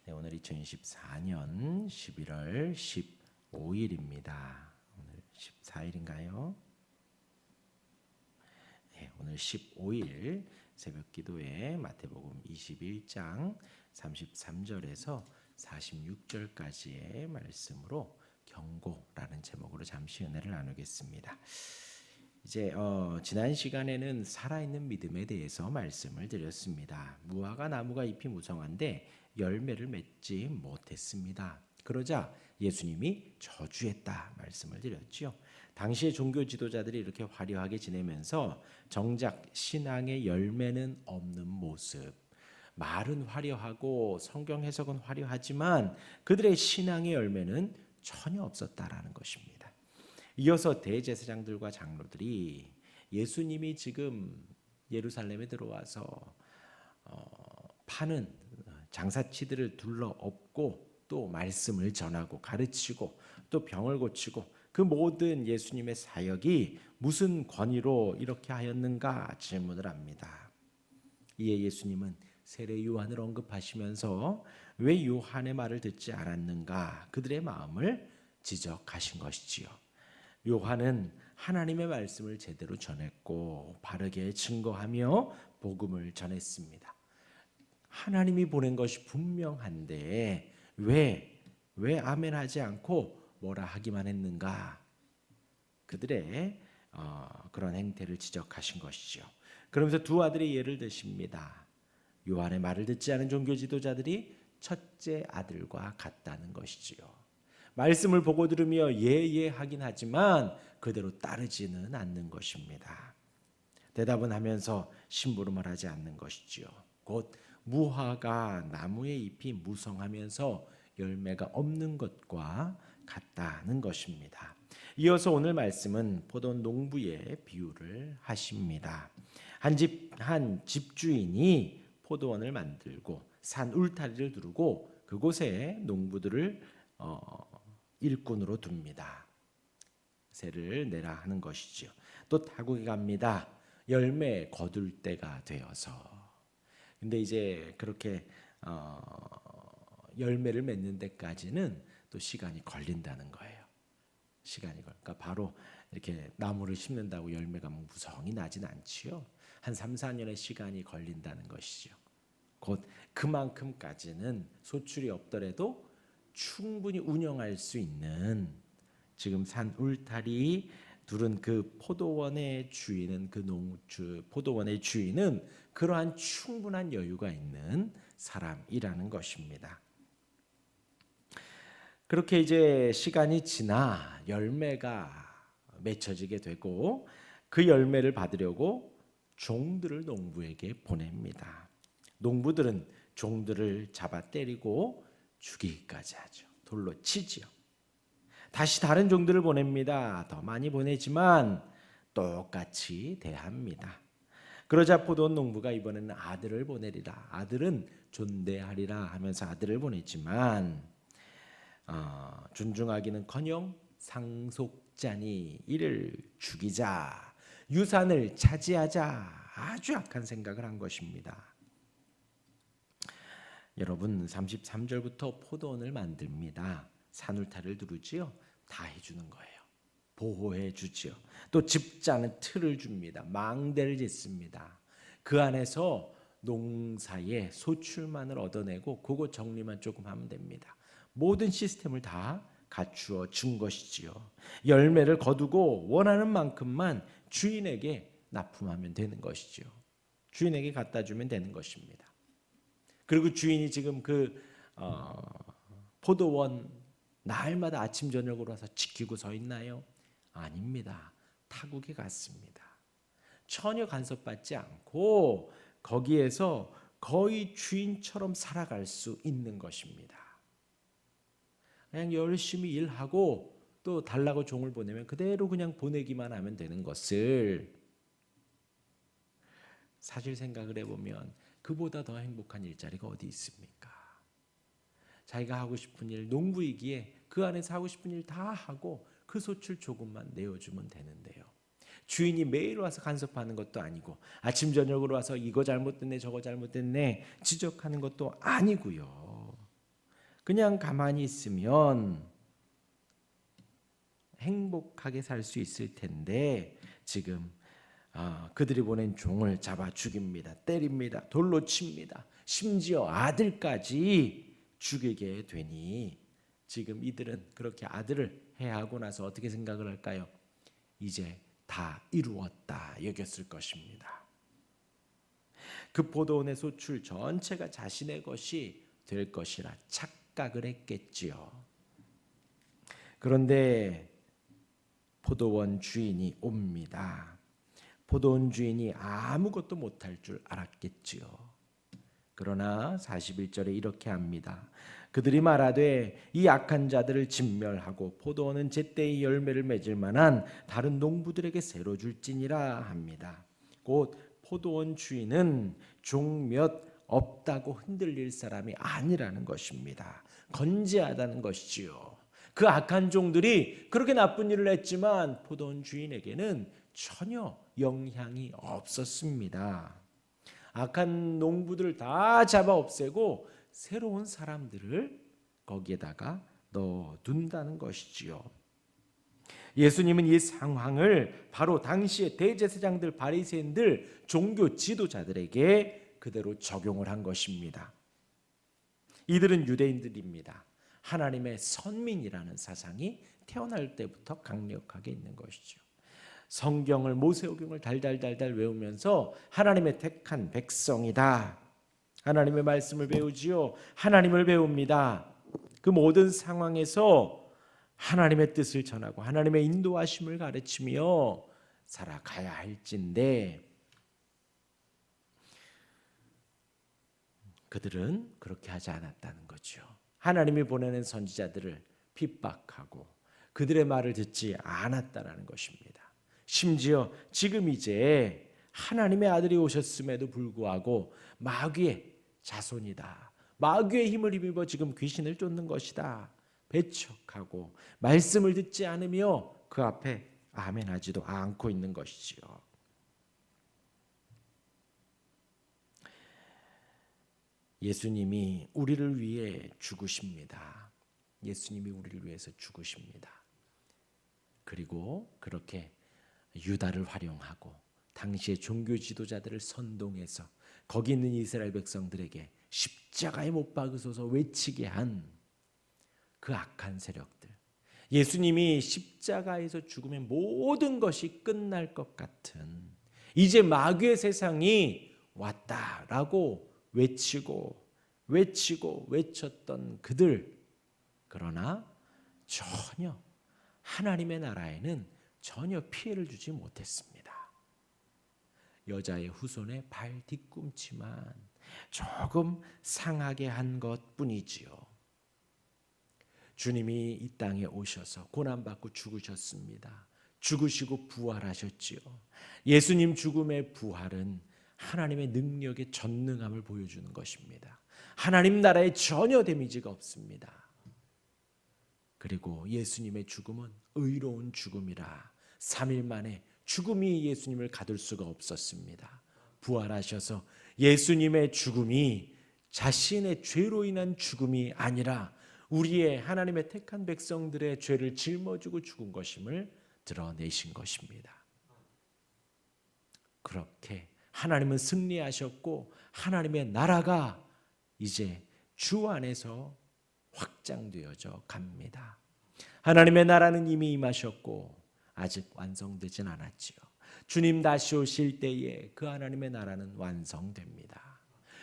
네, 오늘 2024년 11월 15일입니다. 오늘 14일인가요? 네, 오늘 15일 새벽 기도에 마태복음 21장 33절에서 46절까지의 말씀으로 경고라는 제목으로 잠시 은혜를 나누겠습니다. 이제 지난 시간에는 살아있는 믿음에 대해서 말씀을 드렸습니다. 무화과 나무가 잎이 무성한데 열매를 맺지 못했습니다. 그러자 예수님이 저주했다 말씀을 드렸죠. 당시의 종교 지도자들이 이렇게 화려하게 지내면서 정작 신앙의 열매는 없는 모습. 말은 화려하고 성경 해석은 화려하지만 그들의 신앙의 열매는 전혀 없었다라는 것입니다. 이어서 대제사장들과 장로들이 예수님이 지금 예루살렘에 들어와서 파는 장사치들을 둘러엎고 또 말씀을 전하고 가르치고 또 병을 고치고 그 모든 예수님의 사역이 무슨 권위로 이렇게 하였는가 질문을 합니다. 이에 예수님은 세례 요한을 언급하시면서 왜 요한의 말을 듣지 않았는가 그들의 마음을 지적하신 것이지요. 요한은 하나님의 말씀을 제대로 전했고 바르게 증거하며 복음을 전했습니다. 하나님이 보낸 것이 분명한데 왜 아멘하지 않고 뭐라 하기만 했는가? 그들의 그런 행태를 지적하신 것이죠. 그러면서 두 아들의 예를 드십니다. 요한의 말을 듣지 않은 종교 지도자들이 첫째 아들과 같다는 것이지요. 말씀을 보고 들으며 예예 하긴 하지만 그대로 따르지는 않는 것입니다. 대답은 하면서 심부름을 하지 않는 것이지요. 곧 무화과 나무의 잎이 무성하면서 열매가 없는 것과 같다는 것입니다. 이어서 오늘 말씀은 포도 농부의 비유를 하십니다. 한 집주인이 포도원을 만들고 산 울타리를 두르고 그곳에 농부들을 일꾼으로 둡니다. 새를 내라 하는 것이죠. 또 타국이 갑니다. 열매 거둘 때가 되어서. 근데 이제 그렇게 열매를 맺는 데까지는 또 시간이 걸린다는 거예요. 그러니까 바로 이렇게 나무를 심는다고 열매가 무성히 나진 않지요. 한 3, 4년의 시간이 걸린다는 것이죠. 곧 그만큼까지는 소출이 없더라도 충분히 운영할 수 있는 지금 산 울타리 두른 그 포도원의 주인은 포도원의 주인은 그러한 충분한 여유가 있는 사람이라는 것입니다. 그렇게 이제 시간이 지나 열매가 맺혀지게 되고 그 열매를 받으려고 종들을 농부에게 보냅니다. 농부들은 종들을 잡아 때리고 죽이기까지 하죠. 돌로 치지요. 다시 다른 종들을 보냅니다. 더 많이 보내지만 똑같이 대합니다. 그러자 포도원 농부가 이번에는 아들을 보내리라. 아들은 존대하리라 하면서 아들을 보냈지만 존중하기는커녕 상속자니 이를 죽이자, 유산을 차지하자 아주 악한 생각을 한 것입니다. 여러분 33절부터 포도원을 만듭니다. 산울타리를 두르지요. 다 해주는 거예요. 보호해 주지요. 또 집자는 틀을 줍니다. 망대를 짓습니다. 그 안에서 농사의 소출만을 얻어내고 그거 정리만 조금 하면 됩니다. 모든 시스템을 다 갖추어 준 것이지요. 열매를 거두고 원하는 만큼만 주인에게 납품하면 되는 것이지요. 주인에게 갖다 주면 되는 것입니다. 그리고 주인이 지금 그 포도원 날마다 아침 저녁으로 와서 지키고 서 있나요? 아닙니다. 타국에 갔습니다. 전혀 간섭받지 않고 거기에서 거의 주인처럼 살아갈 수 있는 것입니다. 그냥 열심히 일하고 또 달라고 종을 보내면 그대로 그냥 보내기만 하면 되는 것을 사실 생각을 해보면 그보다 더 행복한 일자리가 어디 있습니까? 자기가 하고 싶은 일, 농부이기에 그 안에서 하고 싶은 일 다 하고 그 소출 조금만 내어주면 되는데요. 주인이 매일 와서 간섭하는 것도 아니고 아침 저녁으로 와서 이거 잘못됐네 저거 잘못됐네 지적하는 것도 아니고요. 그냥 가만히 있으면 행복하게 살 수 있을 텐데 지금 그들이 보낸 종을 잡아 죽입니다. 때립니다. 돌로 칩니다. 심지어 아들까지 죽이게 되니 지금 이들은 그렇게 아들을 해하고 나서 어떻게 생각을 할까요? 이제 다 이루었다 여겼을 것입니다. 그 포도원의 소출 전체가 자신의 것이 될 것이라 착각을 했겠지요. 그런데 포도원 주인이 옵니다. 포도원 주인이 아무것도 못할 줄 알았겠지요. 그러나 41절에 이렇게 합니다. 그들이 말하되 이 악한 자들을 진멸하고 포도원은 제때의 열매를 맺을 만한 다른 농부들에게 새로 줄지니라 합니다. 곧 포도원 주인은 종 몇 없다고 흔들릴 사람이 아니라는 것입니다. 건재하다는 것이지요. 그 악한 종들이 그렇게 나쁜 일을 했지만 포도원 주인에게는 전혀 영향이 없었습니다. 악한 농부들을 다 잡아 없애고 새로운 사람들을 거기에다가 넣어둔다는 것이지요. 예수님은 이 상황을 바로 당시의 대제사장들, 바리새인들, 종교 지도자들에게 그대로 적용을 한 것입니다. 이들은 유대인들입니다. 하나님의 선민이라는 사상이 태어날 때부터 강력하게 있는 것이죠. 성경을 모세오경을 달달달달 외우면서 하나님의 택한 백성이다. 하나님의 말씀을 배우지요. 하나님을 배웁니다. 그 모든 상황에서 하나님의 뜻을 전하고 하나님의 인도하심을 가르치며 살아가야 할진데 그들은 그렇게 하지 않았다는 거죠. 하나님이 보내는 선지자들을 핍박하고 그들의 말을 듣지 않았다라는 것입니다. 심지어 지금 이제 하나님의 아들이 오셨음에도 불구하고 마귀의 자손이다. 마귀의 힘을 힘입어 지금 귀신을 쫓는 것이다. 배척하고 말씀을 듣지 않으며 그 앞에 아멘하지도 않고 있는 것이지요. 예수님이 우리를 위해 죽으십니다. 예수님이 우리를 위해서 죽으십니다. 그리고 그렇게 유다를 활용하고 당시의 종교 지도자들을 선동해서 거기 있는 이스라엘 백성들에게 십자가에 못 박으소서 외치게 한 그 악한 세력들. 예수님이 십자가에서 죽으면 모든 것이 끝날 것 같은 이제 마귀의 세상이 왔다라고 외쳤던 그들. 그러나 전혀 하나님의 나라에는 전혀 피해를 주지 못했습니다. 여자의 후손의 발 뒤꿈치만 조금 상하게 한 것뿐이지요. 주님이 이 땅에 오셔서 고난받고 죽으셨습니다. 죽으시고 부활하셨지요. 예수님 죽음의 부활은 하나님의 능력의 전능함을 보여주는 것입니다. 하나님 나라에 전혀 데미지가 없습니다. 그리고 예수님의 죽음은 의로운 죽음이라 3일 만에 죽음이 예수님을 가둘 수가 없었습니다. 부활하셔서 예수님의 죽음이 자신의 죄로 인한 죽음이 아니라 우리의 하나님의 택한 백성들의 죄를 짊어지고 죽은 것임을 드러내신 것입니다. 그렇게 하나님은 승리하셨고 하나님의 나라가 이제 주 안에서 확장되어져 갑니다. 하나님의 나라는 이미 임하셨고 아직 완성되진 않았지요. 주님 다시 오실 때에 그 하나님의 나라는 완성됩니다.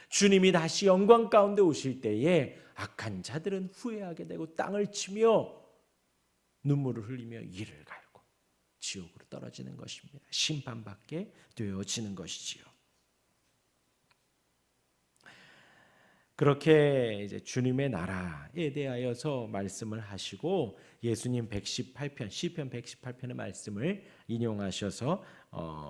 주님이 다시 영광 가운데 오실 때에 악한 자들은 후회하게 되고 땅을 치며 눈물을 흘리며 이를 갈고 지옥으로 떨어지는 것입니다. 심판받게 되어지는 것이지요. 그렇게 이제 주님의 나라에 대하여서 말씀을 하시고 예수님 118편 시편 118편의 말씀을 인용하셔서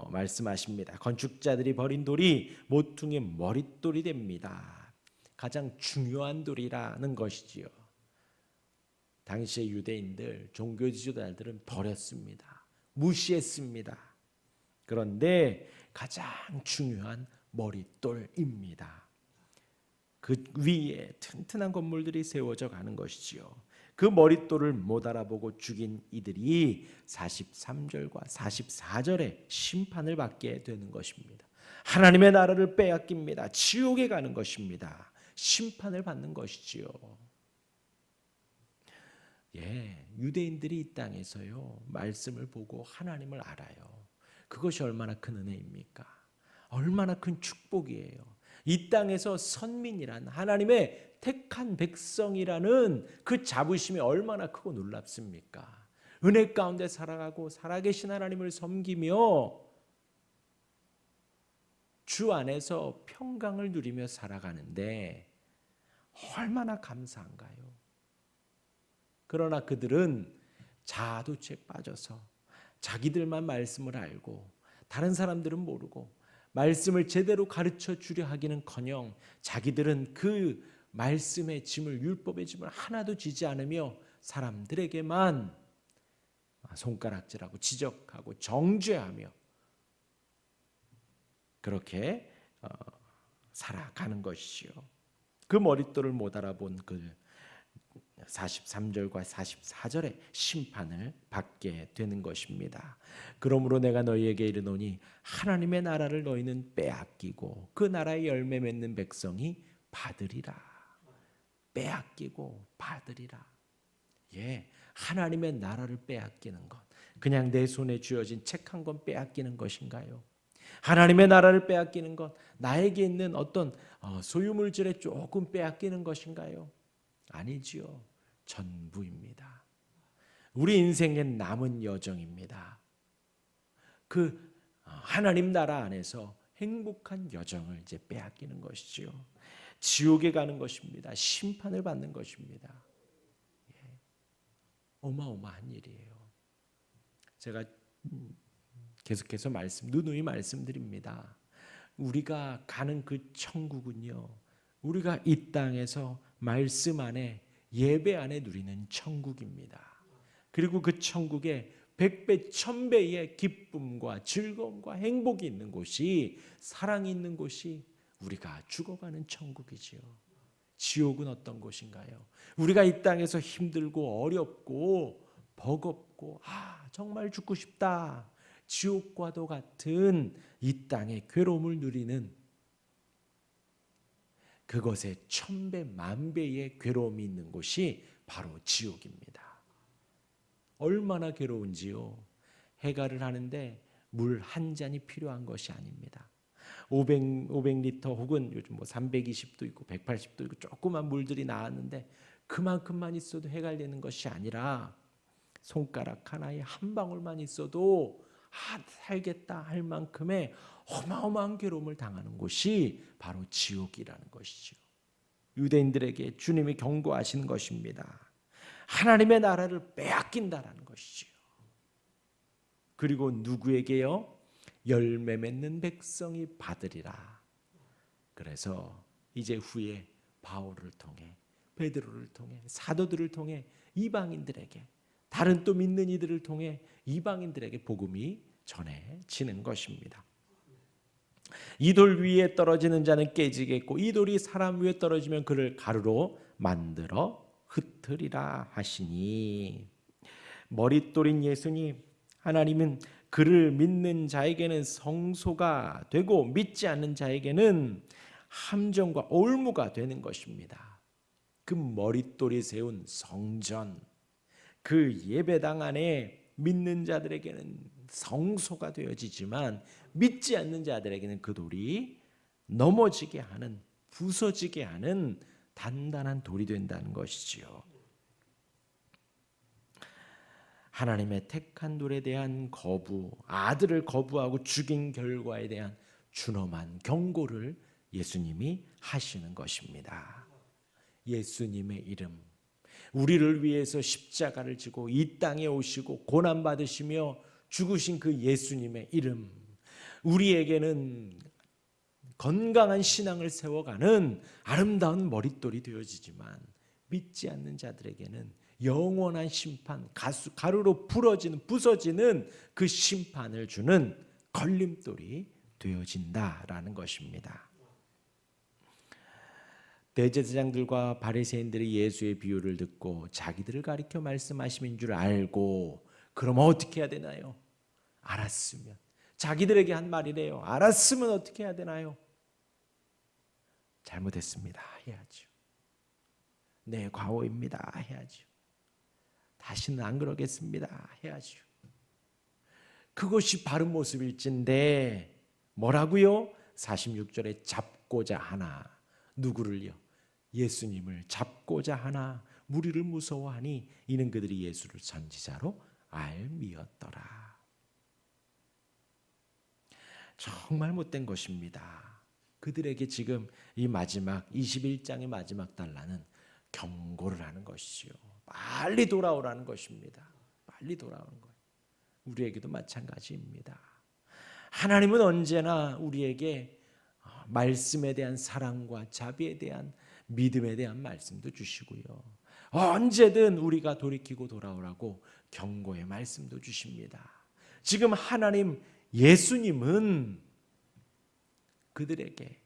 말씀하십니다. 건축자들이 버린 돌이 모퉁이의 머릿돌이 됩니다. 가장 중요한 돌이라는 것이지요. 당시의 유대인들, 종교 지도자들은 버렸습니다. 무시했습니다. 그런데 가장 중요한 머릿돌입니다. 그 위에 튼튼한 건물들이 세워져 가는 것이지요. 그 머릿돌을 못 알아보고 죽인 이들이 43절과 44절에 심판을 받게 되는 것입니다. 하나님의 나라를 빼앗깁니다. 지옥에 가는 것입니다. 심판을 받는 것이지요. 유대인들이 이 땅에서요 말씀을 보고 하나님을 알아요. 그것이 얼마나 큰 은혜입니까? 얼마나 큰 축복이에요. 이 땅에서 선민이란 하나님의 택한 백성이라는 그 자부심이 얼마나 크고 놀랍습니까? 은혜 가운데 살아가고 살아계신 하나님을 섬기며 주 안에서 평강을 누리며 살아가는데 얼마나 감사한가요? 그러나 그들은 자아도취에 빠져서 자기들만 말씀을 알고 다른 사람들은 모르고 말씀을 제대로 가르쳐 주려 하기는커녕 자기들은 그 말씀의 짐을 율법의 짐을 하나도 지지 않으며 사람들에게만 손가락질하고 지적하고 정죄하며 그렇게 살아가는 것이지요. 그 머릿돌을 못 알아본 그 43절과 44절의 심판을 받게 되는 것입니다. 그러므로 내가 너희에게 이르노니 하나님의 나라를 너희는 빼앗기고 그 나라의 열매 맺는 백성이 받으리라. 빼앗기고 받으리라. 하나님의 나라를 빼앗기는 것, 그냥 내 손에 쥐어진 책 한 권 빼앗기는 것인가요? 하나님의 나라를 빼앗기는 것, 나에게 있는 어떤 소유물질에 조금 빼앗기는 것인가요? 아니지요. 전부입니다. 우리 인생의 남은 여정입니다. 그 하나님 나라 안에서 행복한 여정을 이제 빼앗기는 것이지요. 지옥에 가는 것입니다. 심판을 받는 것입니다. 어마어마한 일이에요. 제가 계속해서 누누이 말씀드립니다. 우리가 가는 그 천국은요, 우리가 이 땅에서 말씀 안에 예배 안에 누리는 천국입니다. 그리고 그 천국에 100배 1000배의 기쁨과 즐거움과 행복이 있는 곳이, 사랑이 있는 곳이 우리가 죽어가는 천국이지요. 지옥은 어떤 곳인가요? 우리가 이 땅에서 힘들고 어렵고 버겁고 정말 죽고 싶다, 지옥과도 같은 이 땅의 괴로움을 누리는 그것에 1000배, 10,000배의 괴로움이 있는 곳이 바로 지옥입니다. 얼마나 괴로운지요. 해갈을 하는데 물 한 잔이 필요한 것이 아닙니다. 500리터 혹은 요즘 320도 있고 180도 있고 조그만 물들이 나왔는데 그만큼만 있어도 해갈되는 것이 아니라 손가락 하나에 한 방울만 있어도 살겠다 할 만큼의 어마어마한 괴로움을 당하는 곳이 바로 지옥이라는 것이죠. 유대인들에게 주님이 경고하시는 것입니다. 하나님의 나라를 빼앗긴다라는 것이죠. 그리고 누구에게요? 열매 맺는 백성이 받으리라. 그래서 이제 후에 바울을 통해, 베드로를 통해, 사도들을 통해 이방인들에게, 다른 또 믿는 이들을 통해 이방인들에게 복음이 전해지는 것입니다. 이 돌 위에 떨어지는 자는 깨지겠고 이 돌이 사람 위에 떨어지면 그를 가루로 만들어 흩으리라 하시니, 머릿돌인 예수님, 하나님은 그를 믿는 자에게는 성소가 되고 믿지 않는 자에게는 함정과 올무가 되는 것입니다. 그 머릿돌이 세운 성전, 그 예배당 안에 믿는 자들에게는 성소가 되어지지만 믿지 않는 자들에게는 그 돌이 넘어지게 하는, 부서지게 하는 단단한 돌이 된다는 것이지요. 하나님의 택한 돌에 대한 거부, 아들을 거부하고 죽인 결과에 대한 준엄한 경고를 예수님이 하시는 것입니다. 예수님의 이름, 우리를 위해서 십자가를 지고 이 땅에 오시고 고난받으시며 죽으신 그 예수님의 이름, 우리에게는 건강한 신앙을 세워가는 아름다운 머릿돌이 되어지지만 믿지 않는 자들에게는 영원한 심판, 가루로 부서지는 그 심판을 주는 걸림돌이 되어진다라는 것입니다. 대제사장들과 바리새인들이 예수의 비유를 듣고 자기들을 가리켜 말씀하심인 줄 알고, 그러면 어떻게 해야 되나요? 알았으면, 자기들에게 한 말이래요. 알았으면 어떻게 해야 되나요? 잘못했습니다 해야죠. 네, 과오입니다 해야죠. 다시는 안 그러겠습니다 해야죠. 그것이 바른 모습일진데 뭐라고요? 46절에 잡고자 하나. 누구를요? 예수님을 잡고자 하나. 무리를 무서워하니 이는 그들이 예수를 선지자로 알미었더라. 정말 못된 것입니다. 그들에게 지금 이 마지막 21장의 마지막 단락은 경고를 하는 것이요. 빨리 돌아오라는 것입니다. 빨리 돌아오는 거예요. 우리에게도 마찬가지입니다. 하나님은 언제나 우리에게 말씀에 대한 사랑과 자비에 대한 믿음에 대한 말씀도 주시고요. 언제든 우리가 돌이키고 돌아오라고 경고의 말씀도 주십니다. 지금 하나님 예수님은 그들에게,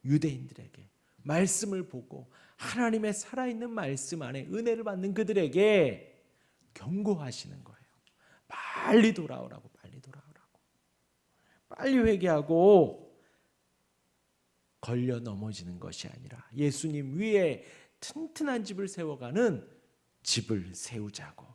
유대인들에게 말씀을 보고 하나님의 살아있는 말씀 안에 은혜를 받는 그들에게 경고하시는 거예요. 빨리 돌아오라고, 빨리 돌아오라고. 빨리 회개하고 걸려 넘어지는 것이 아니라 예수님 위에 튼튼한 집을 세워가는 집을 세우자고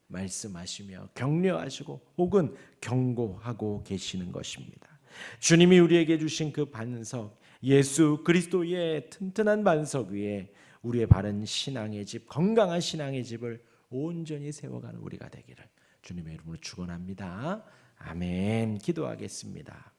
말씀하시며 격려하시고 혹은 경고하고 계시는 것입니다. 주님이 우리에게 주신 그 반석, 예수 그리스도의 튼튼한 반석 위에 우리의 바른 신앙의 집, 건강한 신앙의 집을 온전히 세워가는 우리가 되기를 주님의 이름으로 축원합니다. 아멘. 기도하겠습니다.